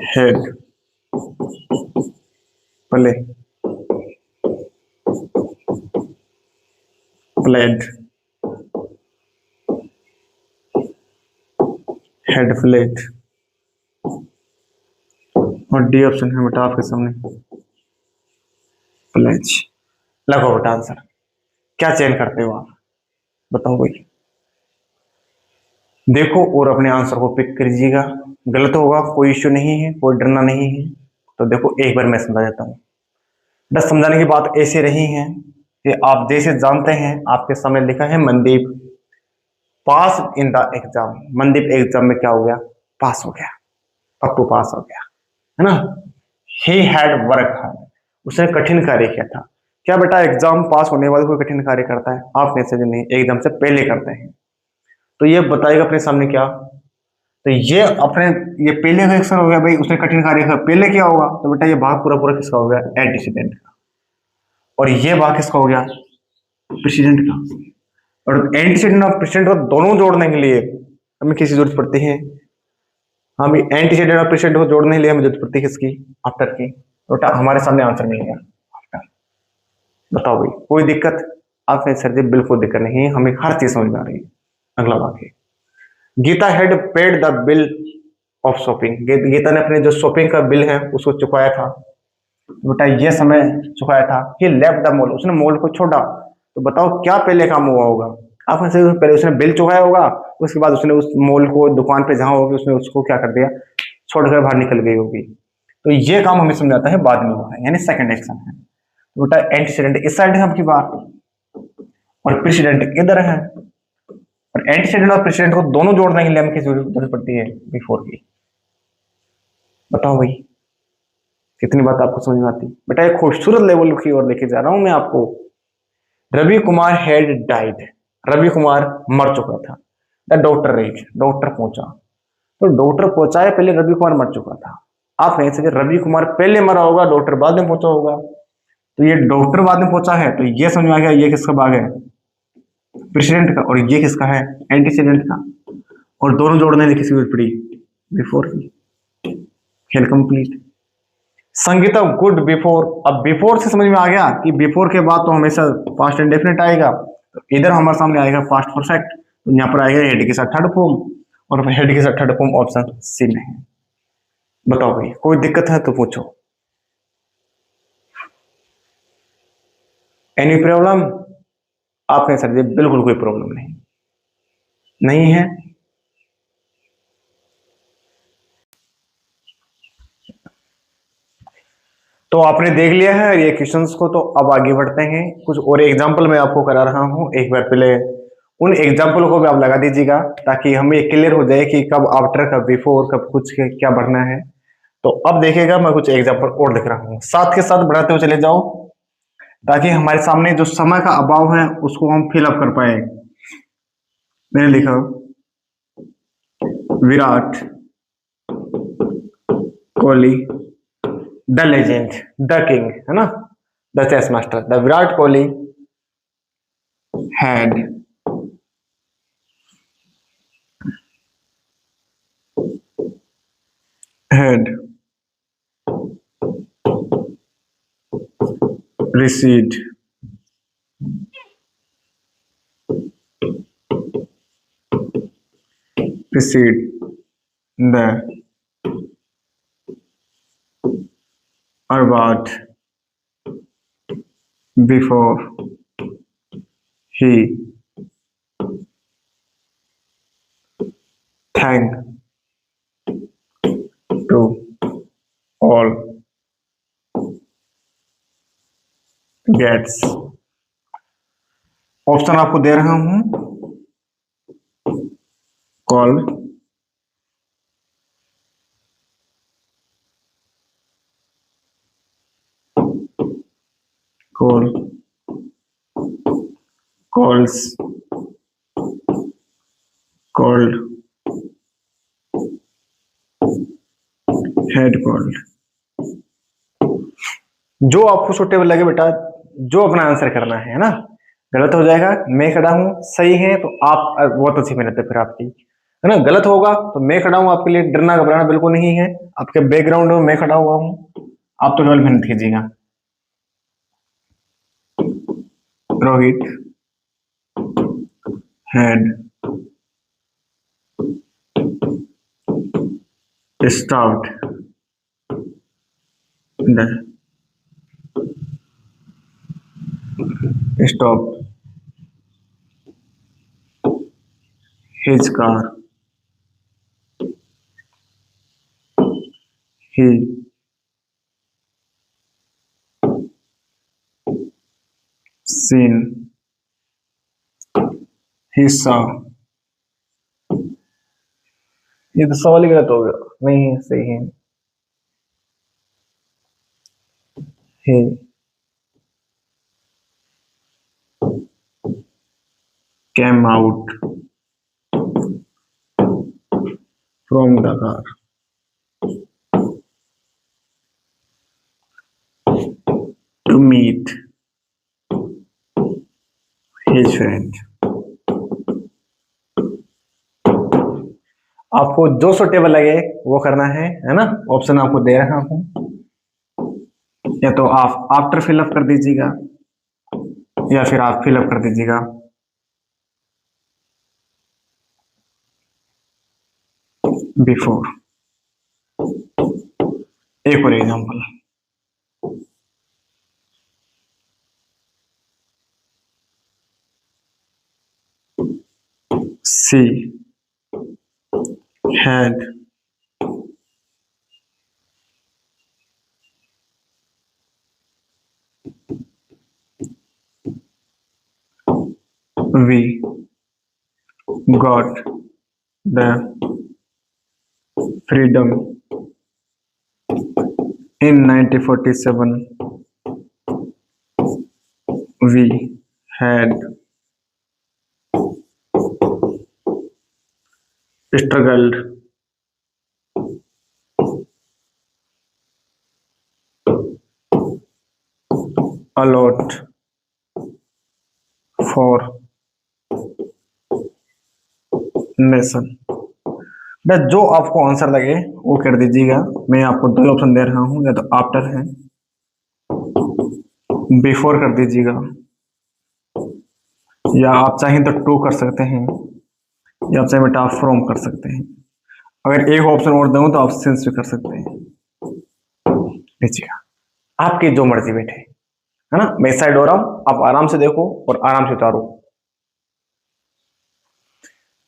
had play played had flat, और डी ऑप्शन है बेटा आपके सामने प्लेज। लगो बेटा आंसर, क्या चयन करते हो आप, बताओ भाई। देखो और अपने आंसर को पिक करिएगा, गलत होगा कोई इश्यू नहीं है, कोई डरना नहीं है। तो देखो एक बार मैं समझा देता हूँ। बस समझाने की बात ऐसे रही है कि आप जैसे जानते हैं, आपके सामने लिखा है Mandeep pass in the exam. Mandeep exam में क्या हो गया, पास हो गया, अप टू पास हो गया, है ना। ही हैड वर्क हार्ड, उसने कठिन कार्य किया था। क्या बेटा एग्जाम पास होने वाले कोई कठिन कार्य करता है? आप नहीं से नहीं, एग्जाम से पहले करते हैं। तो ये बताएगा अपने सामने क्या, तो ये अपने, ये पहले का एक्शन हो गया भाई, उसने कठिन कार्य किया, पहले क्या होगा, तो बेटा ये भाग पूरा पूरा किसका हो गया, एंटीसीडेंट का। और ये भाग किसका हो गया, प्रेसिडेंट का। और एंटीसीडेंट और प्रेसिडेंट को दोनों जोड़ने के लिए हमें किसी जरूरत पड़ती है, हम एंटीसीडेंट और प्रेसिडेंट को जोड़ने के लिए हमें जरूरत पड़ती है किसकी, आफ्टर की। तो बेटा हमारे सामने आंसर मिल गया आफ्टर। बताओ भाई कोई दिक्कत? आपने सर जी बिल्कुल दिक्कत नहीं है, हमें हर चीज समझ में आ रही है। अगला वाक्य, Geeta had paid the bill of shopping, Geeta ने अपने जो शॉपिंग का बिल है उसको चुकाया था। बेटा ये समय चुकाया था। ही लेफ्ट द मॉल, उसने मॉल को छोड़ा। तो बताओ क्या पहले काम हुआ होगा, आपने से पहले उसने बिल चुकाया होगा, उसके बाद उसने उस मॉल को, दुकान पे जहां होगी उसने उसको क्या कर दिया, छोड़कर बाहर निकल गई होगी। तो ये काम हमें समझाता है बाद में हुआ है, यानी सेकंड एक्शन है। तो बेटा एंटीसीडेंट इस साइड है आपकी बात, और प्रेसिडेंट इधर है। और एंटीसीडेंट और प्रेसिडेंट को दोनों जोड़ने के लिए हमें किसी जरूरत पड़ती है, बिफोर की। बताओ भाई कितनी बात आपको समझ में आती? बेटा एक खूबसूरत लेवल की ओर लेके जा रहा हूं मैं आपको। रवि कुमार हैड डाइड, रवि कुमार मर चुका था। द डॉक्टर रीच, डॉक्टर पहुंचा। तो डॉक्टर पहुंचा है, पहले रवि कुमार मर चुका था। आप नहीं सके रवि कुमार पहले मरा होगा, डॉक्टर बाद में पहुंचा होगा। तो ये डॉक्टर बाद में पहुंचा है, तो ये समझ में आ गया ये किसका भाग है, प्रेसिडेंट का, और ये किसका है, एंटीसीडेंट का। और दोनों जोड़ने की किसी जरूरत पड़ी, बिफोर की। खेल कंप्लीट। संगीता गुड बिफोर, अब बिफोर से समझ में आ गया कि बिफोर के बाद तो हमेशा पास्ट इंडेफिनिट आएगा। तो इधर हमारे सामने आएगा पास्ट परफेक्ट, तो यहाँ पर आएगा हेड के साथ थर्ड फॉर्म, और हेड के साथ थर्ड फॉर्म ऑप्शन सी में है। बताओ भाई कोई दिक्कत है तो पूछो, एनी प्रॉब्लम? आपने सर जी बिल्कुल कोई प्रॉब्लम नहीं, नहीं है। तो आपने देख लिया है ये क्वेश्चंस को, तो अब आगे बढ़ते हैं। कुछ और एग्जांपल मैं आपको करा रहा हूं, एक बार पहले उन एग्जांपल को भी आप लगा दीजिएगा, ताकि हमें क्लियर हो जाए कि कब आफ्टर, कब बिफोर, कब कुछ क्या बढ़ना है। तो अब देखिएगा मैं कुछ एग्जांपल और दिख रहा हूँ, साथ के साथ बढ़ाते हुए चले जाओ, ताकि हमारे सामने जो समय का अभाव है उसको हम फिलअप कर पाए। मैंने लिखा Virat Kohli the legend, the king, है ना, the chase master, the Virat Kohli had had received received the award before he thanked to all gets। Option आपको दे रहा हूं, call, call, calls, called, head called. जो आपको सुटेबल लगे बेटा, जो अपना आंसर करना है ना। गलत हो जाएगा, मैं खड़ा हूं, सही है तो आप बहुत अच्छी मेहनत है फिर आपकी, है ना। गलत होगा तो मैं खड़ा हूं आपके लिए, डरना घबराना बिल्कुल नहीं है। आपके बैकग्राउंड में मैं खड़ा हुआ हूं, आप तो केवल मेहनत कीजिएगा। Rohit had stopped the stopped his car. He seen. He saw. ये तो सवाल ही गलत हो गया। नहीं सही है। He came out from the car to meet his friend. आपको जो सुटेबल लगे वो करना है ना। ऑप्शन आपको दे रहा हूं, या तो आप आफ्टर फिलअप कर दीजिएगा या फिर आप फिलअप कर दीजिएगा। बिफोर। एक और example, she had we got the freedom in 1947. We had struggled a lot for nation। बस जो आपको आंसर लगे वो कर दीजिएगा। मैं आपको दो ऑप्शन दे रहा हूं, या तो आफ्टर है, बिफोर कर दीजिएगा, या आप चाहें तो टू कर सकते हैं, या आप चाहें बेटा फ्रॉम कर सकते हैं। अगर एक ऑप्शन और दूं तो आप सिंस भी कर सकते हैं। लीजिएगा, आपकी जो मर्जी बैठे, है ना। मैं साइड हो रहा हूं, आप आराम से देखो और आराम से उतारो।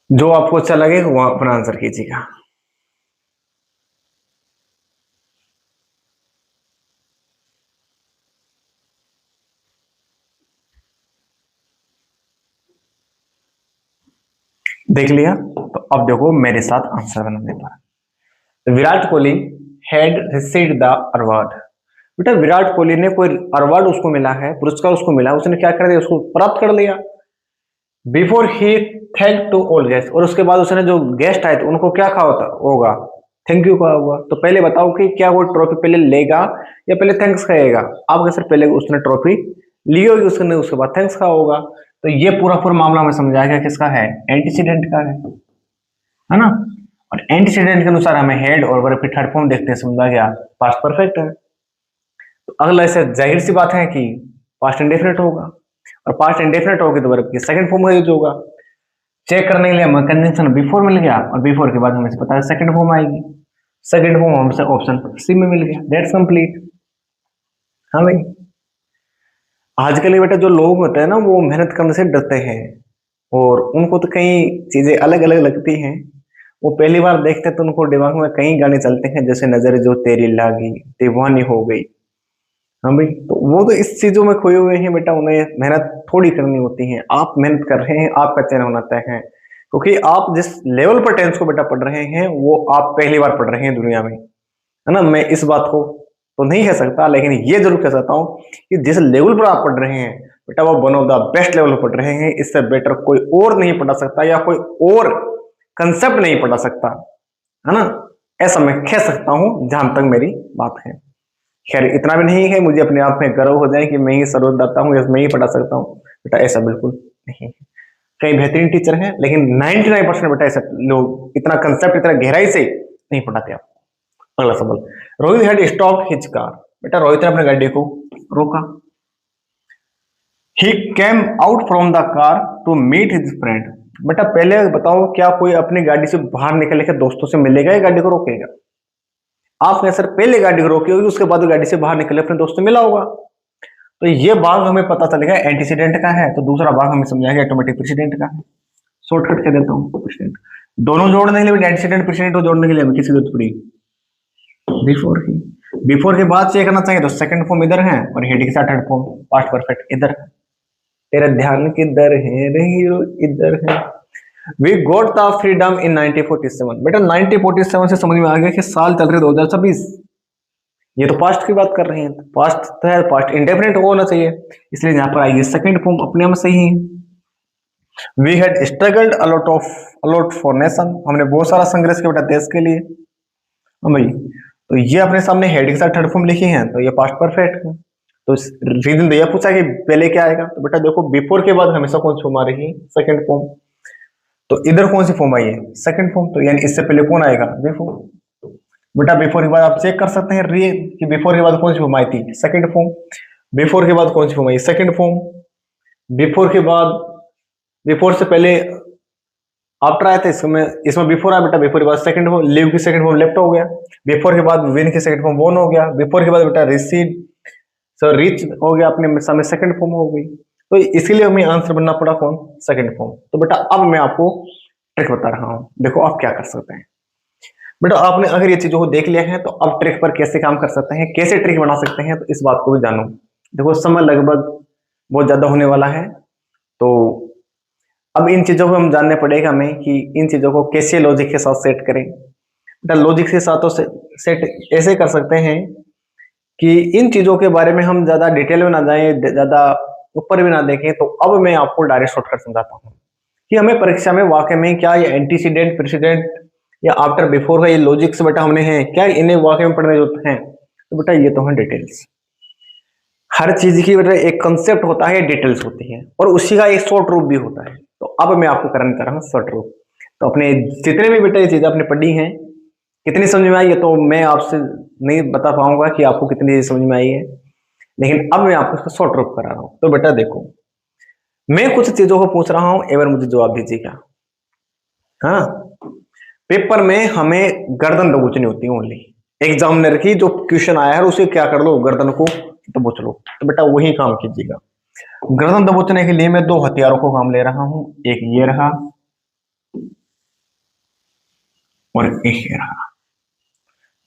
जो आपको अच्छा लगे वो अपना आंसर कीजिएगा। देख लिया तो अब देखो मेरे साथ आंसर बनाने पर। Virat Kohli had received the award. बेटा विराट कोहली ने कोई अवार्ड उसको मिला है, पुरस्कार उसको मिला, उसने क्या कर दिया, उसको प्राप्त कर लिया। बिफोर ही थैंक टू ऑल गेस्ट, और उसके बाद उसने जो गेस्ट आए थे उनको क्या कहा होगा, थैंक यू कहा होगा। तो पहले बताओ कि क्या वो ट्रॉफी पहले लेगा या पहले थैंक्स कहेगा। आपके सर पहले उसने ट्रॉफी ली होगी, उसके बाद थैंक्स कहा होगा। तो ये पूरा पूरा मामला हमें समझा गया किसका है, एंटीसीडेंट का है ना। और एंटीसीडेंट के अनुसार हमें हेड और वर्ब की थर्ड फॉर्म देखते हैं, समझा गया पास्ट परफेक्ट है। तो अगला ऐसे जाहिर सी बात है कि पास्ट इंडेफिनिट होगा, और पास्ट इंडेफिनिट होगी तो वर्ब की सेकंड फॉर्म का यूज होगा। चेक करने के लिए हमें कंजंक्शन बिफोर मिल गया, और बिफोर के बाद हमें पता है सेकंड फॉर्म आएगी। सेकंड फॉर्म हमसे ऑप्शन सी में मिल गया, दैट्स कंप्लीट। हाँ भाई, आजकल ये बेटा जो लोग होते हैं ना वो मेहनत करने से डरते हैं, और उनको तो कई चीजें अलग अलग लगती हैं। वो पहली बार देखते तो उनको दिमाग में कई गाने चलते हैं, जैसे नजर जो तेरी लागी, दीवानी हो गई। हाँ भाई, तो वो तो इस चीजों में खोए हुए हैं बेटा, उन्हें मेहनत थोड़ी करनी होती है। आप मेहनत कर रहे हैं, आपका चयन होना तय है, क्योंकि आप जिस लेवल पर टेंस को बेटा पढ़ रहे हैं वो आप पहली बार पढ़ रहे हैं दुनिया में, है ना। मैं इस बात को तो नहीं कह सकता, लेकिन ये जरूर कह सकता हूँ कि जिस लेवल पर आप पढ़ रहे हैं बेटा वो one of the best level पर पढ़ रहे हैं। इससे बेटर कोई और नहीं पढ़ा सकता, या कोई और कंसेप्ट नहीं पढ़ा सकता, है ना। ऐसा मैं कह सकता हूं जहां तक मेरी बात है। खैर इतना भी नहीं है मुझे अपने आप में गर्व हो जाए कि मैं ही सर्वोदाता हूँ या मैं ही पढ़ा सकता हूँ, बेटा ऐसा बिल्कुल नहीं है। कई बेहतरीन टीचर हैं, लेकिन 99% बेटा ऐसा लोग इतना कंसेप्ट इतना गहराई से नहीं पढ़ाते आपको। अगला सवाल, Rohit had stop his car. बेटा रोहित ने अपने गाड़ी को रोका। He came out from the car to meet his friend. बेटा पहले बताओ क्या कोई अपनी गाड़ी से बाहर निकल के दोस्तों से मिलेगा या गाड़ी को रोकेगा। आपने सर पहले गाड़ी को रोकी होगी, उसके बाद गाड़ी से बाहर निकले, अपने दोस्त से मिला होगा, तो ये भाग हमें पता चलेगा एंटीसीडेंट का है, तो दूसरा भाग हमें समझाएगा ऑटोमेटिक प्रेसिडेंट का है। शॉर्टकट कर देता हूँ प्रेसिडेंट। दोनों जोड़ने के लिए एंटीसीडेंट प्रेसिडेंट को जोड़ने के लिए हमें किसी जरूरत पड़ी बिफोर की। बिफोर के बाद चेक करना चाहिए तो सेकंड फॉर्म इधर है और हेड के साथ थर्ड फॉर्म पास्ट परफेक्ट इधर है। तेरा ध्यान किधर है रे हीरो, इधर है। We got the freedom in 1947। बेटा 1947 से समझ में आ गया कि साल चल रहे 2026। ये तो पास्ट की बात कर रहे हैं, पास्ट तो है, पास्ट इंडेफिनिट होना चाहिए, इसलिए यहाँ पर आइए सेकंड फॉर्म अपने आप सही है। We had struggled a lot for nation. हमने बहुत सारा संघर्ष किया बेटा देश के लिए। हाँ भाई, तो ये अपने सामने हेड के साथ थर्ड फॉर्म लिखी है, तो ये पास्ट परफेक्ट है। तो रीजन ये पूछा कि पहले क्या आएगा, तो बेटा देखो बिफोर के बाद हमेशा कौन सी फॉर्म आ रही है, सेकंड फॉर्म। तो इधर कौन सी फॉर्म आई है, सेकंड फॉर्म, तो यानी इससे पहले कौन आएगा, बिफोर। बेटा बिफोर के बाद आप चेक कर सकते हैं री कि बिफोर के बाद कौन सी फॉर्म आई थी, सेकंड फॉर्म। बिफोर के बाद कौन सी form I, second form. Before के बाद, बिफोर से पहले आफ्टर आया था, इसमें बिफोर आया बेटा, बिफोर के बाद सेकंड फॉर्म, लिव की सेकंड फॉर्म लेफ्ट हो गया। बिफोर के बाद विन की सेकंड फॉर्म वोन हो गया। बिफोर के बाद बेटा रिसीव सो रिच हो गया, अपने सामने सेकंड फॉर्म हो गई। तो इसीलिए हमें आंसर बनना पड़ा कौन, सेकंड फॉर्म। तो बेटा अब मैं आपको ट्रिक बता रहा हूं, देखो आप क्या कर सकते हैं। बेटा आपने अगर ये चीजों को देख लिया है तो अब ट्रिक पर कैसे काम कर सकते हैं, कैसे ट्रिक बना सकते हैं, तो इस बात को भी जानो। देखो समय लगभग बहुत ज्यादा होने वाला है, तो अब इन चीजों को हम जानने पड़ेगा हमें कि इन चीजों को कैसे लॉजिक के साथ सेट करें। बेटा लॉजिक के साथ तो सेट ऐसे कर सकते हैं कि इन चीजों के बारे में हम ज्यादा डिटेल में ना जाएं, ज्यादा ऊपर भी ना देखें। तो अब मैं आपको डायरेक्ट शॉर्टकट समझाता हूँ कि हमें परीक्षा में वाकई में क्या ये एंटीसीडेंट प्रेसिडेंट या आफ्टर बिफोर का ये लॉजिक्स बेटा हमने हैं क्या, इन्हें वाकई में पढ़ने जरूरत है। तो बेटा ये तो है डिटेल्स। हर चीज की बेटा एक कंसेप्ट होता है, डिटेल्स होती है, और उसी का एक शॉर्ट रूप भी होता है। तो अब मैं आपको करने कर रहा हूँ शॉर्ट रूप। तो अपने जितने भी बेटा ये चीजें आपने पढ़ी हैं, कितनी समझ में आई है तो मैं आपसे नहीं बता पाऊंगा कि आपको कितनी समझ में आई है, लेकिन अब मैं आपको इसका शॉर्ट रूप करा रहा हूँ। तो बेटा देखो, मैं कुछ चीजों को पूछ रहा हूं, एक बार मुझे जवाब दीजिएगा। हाँ, पेपर में हमें गर्दन दबोचनी होती है ओनली। एग्जामिनर की जो क्वेश्चन आया है उसे क्या कर लो, गर्दन को दबोच लो। तो बेटा वही काम कीजिएगा। गर्दन दबोचने के लिए मैं दो हथियारों को काम ले रहा हूं, एक ये रहा और एक ये रहा।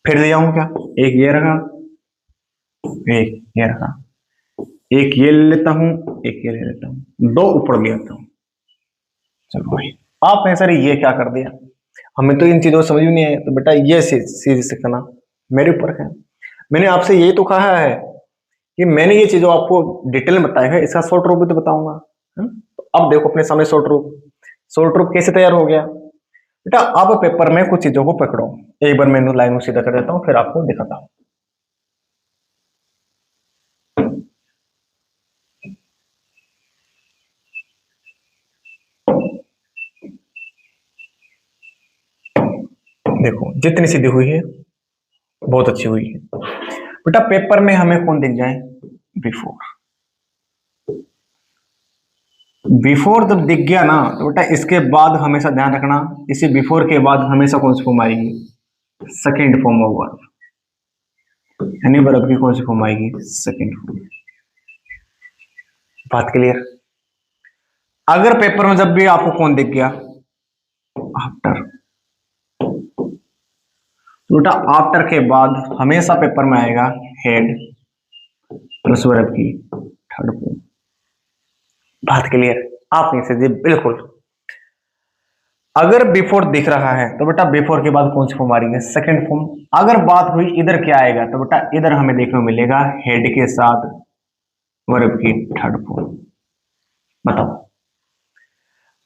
फिर ले आऊं क्या, एक ये रहा, एक ये रहा, एक ये ले लेता हूं, एक ये ले लेता हूं, दो ऊपर ले आता हूं। चलो भाई, आपने सर ये क्या कर दिया, हमें तो इन चीजों समझ में नहीं आया। तो बेटा ये चीज सीखना मेरे ऊपर है। मैंने आपसे यही तो कहा है कि मैंने ये चीजों आपको डिटेल में बताया है, इसका शॉर्ट रूप भी तो बताऊंगा। तो अब देखो अपने सामने शॉर्ट रूप। शॉर्ट रूप कैसे तैयार हो गया बेटा, अब पेपर में कुछ चीजों को पकड़ो। एक बार मैं लाइन को सीधा कर देता हूं, फिर आपको दिखाता हूं। देखो जितनी सीधी हुई है बहुत अच्छी हुई है। बेटा पेपर में हमें कौन दिख जाए, बिफोर। बिफोर जब दिख गया ना, तो बेटा इसके बाद हमेशा ध्यान रखना, इसी बिफोर के बाद हमेशा कौन सी फॉर्म आएगी, सेकेंड फॉर्म ऑफ वर्ब, यानी वर्ब की कौन सी फॉर्म आएगी, सेकेंड फॉर्म। बात क्लियर। अगर पेपर में जब भी आपको कौन दिख गया, आफ्टर, तो बेटा आफ्टर के बाद हमेशा पेपर में आएगा हेड प्लस वर्ब की थर्ड फॉर्म। बात क्लियर, आप नहीं समझे बिल्कुल। अगर बिफोर दिख रहा है तो बेटा बिफोर के बाद कौन सी फॉर्म आ रही है, सेकंड फॉर्म। अगर बात हुई इधर क्या आएगा, तो बेटा इधर हमें देखने को मिलेगा हेड के साथ वर्ब की थर्ड फॉर्म। बताओ,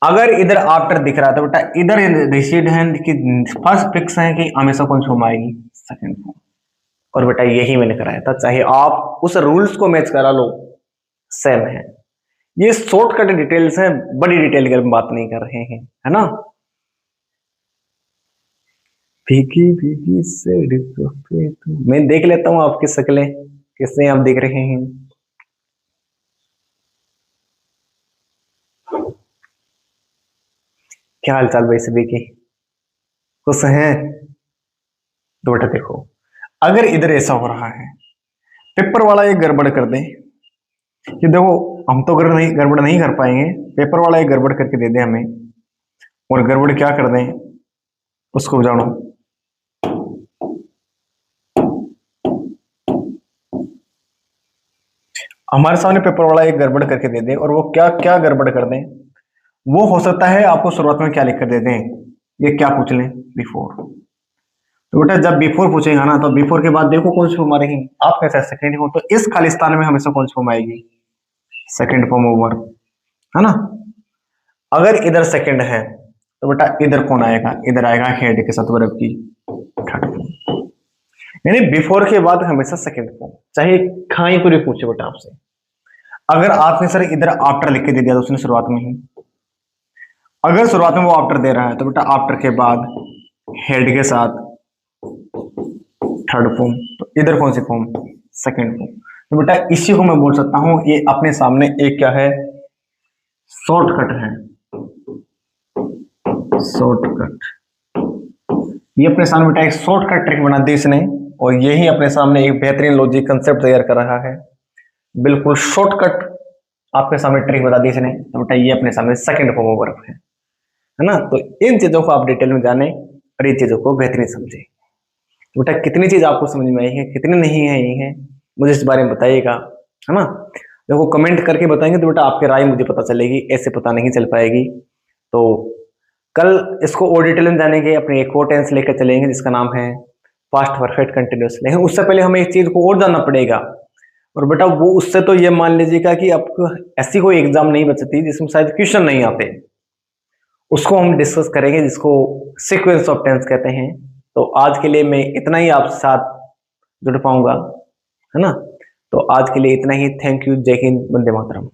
अगर इधर आफ्टर दिख रहा है तो बेटा इधर रिसीड है कि फर्स्ट फिक्स है कि हमेशा कौन सी फॉर्म आएगी, सेकंड फॉर्म। और बेटा यही मैंने कराया था, चाहे आप उस रूल्स को मैच करा लो, सेम है। ये शॉर्टकट डिटेल्स हैं, बड़ी डिटेल की हम बात नहीं कर रहे हैं, है ना। भीगी भीगी सड़कों पे मैं देख लेता हूँ आपकी शक्लें किसने आप देख रहे हैं। क्या हाल चाल भाई सभी के, खुश हैं। तो बेटा देखो, अगर इधर ऐसा हो रहा है, पेपर वाला एक गड़बड़ कर दे कि देखो हम तो गड़बड़ नहीं कर पाएंगे, पेपर वाला एक गड़बड़ करके दे दे हमें, और गड़बड़ क्या कर दें उसको जानो। हमारे सामने पेपर वाला एक गड़बड़ करके दे दे, और वो क्या क्या गड़बड़ कर दें। वो हो सकता है आपको शुरुआत में क्या लिख कर दे दें, ये क्या पूछ लें, बिफोर। तो बेटा जब बिफोर पूछेगा ना, तो बिफोर के बाद देखो कौन सी फॉर्म आ रही है, आप कैसे सेकंड हो, तो इस खालिस्तान में हमेशा कौन सी फॉर्म आएगी, सेकंड फॉर्म ओवर, है ना। अगर इधर सेकंड है तो बेटा इधर कौन आएगा, इधर आएगा हेड के साथ वर्ब की थर्ड फॉर्म। यानी बिफोर के बाद हमेशा सेकंड फॉर्म, चाहे कहीं पर भी पूछे बेटा आपसे। अगर आपने सर इधर आफ्टर लिख के दे दिया तो उसने शुरुआत में ही, अगर शुरुआत में वो आफ्टर दे रहा है तो बेटा आफ्टर के बाद हेड के साथ थर्ड फॉर्म, तो इधर कौन सी फॉर्म, सेकंड फॉर्म। तो बेटा इसी को मैं बोल सकता हूं ये अपने सामने एक क्या है, शॉर्टकट है, शॉर्टकट। ये अपने सामने बेटा एक शॉर्टकट ट्रिक बना दी इसने, और यही अपने सामने एक बेहतरीन लॉजिक कंसेप्ट तैयार कर रहा है, बिल्कुल शॉर्टकट आपके सामने ट्रिक बता दी इसने। तो बेटा ये अपने सामने सेकंड फॉर्म ऑफ वर्ब है ना। तो इन चीजों को आप डिटेल में जाने और इन चीजों को बेहतरीन समझे। तो बेटा कितनी चीज आपको समझ में आई है, कितनी नहीं आई है, मुझे इस बारे में बताइएगा, है ना। देखो कमेंट करके बताएंगे तो बेटा आपकी राय मुझे पता चलेगी, ऐसे पता नहीं चल पाएगी। तो कल इसको और डिटेल में जानेंगे, अपने एक और टेंस लेकर चलेंगे जिसका नाम है पास्ट परफेक्ट कंटिन्यूअस। लेकिन उससे पहले हमें इस चीज को और जानना पड़ेगा। और बेटा वो उससे तो ये मान लीजिएगा कि आपको ऐसी कोई एग्जाम नहीं बचती जिसमें शायद क्वेश्चन नहीं आते, उसको हम डिस्कस करेंगे, जिसको सीक्वेंस ऑफ टेंस कहते हैं। तो आज के लिए मैं इतना ही आपके साथ जुड़ पाऊंगा, है ना। तो आज के लिए इतना ही। Thank you. जय हिंद, वंदे मातरम।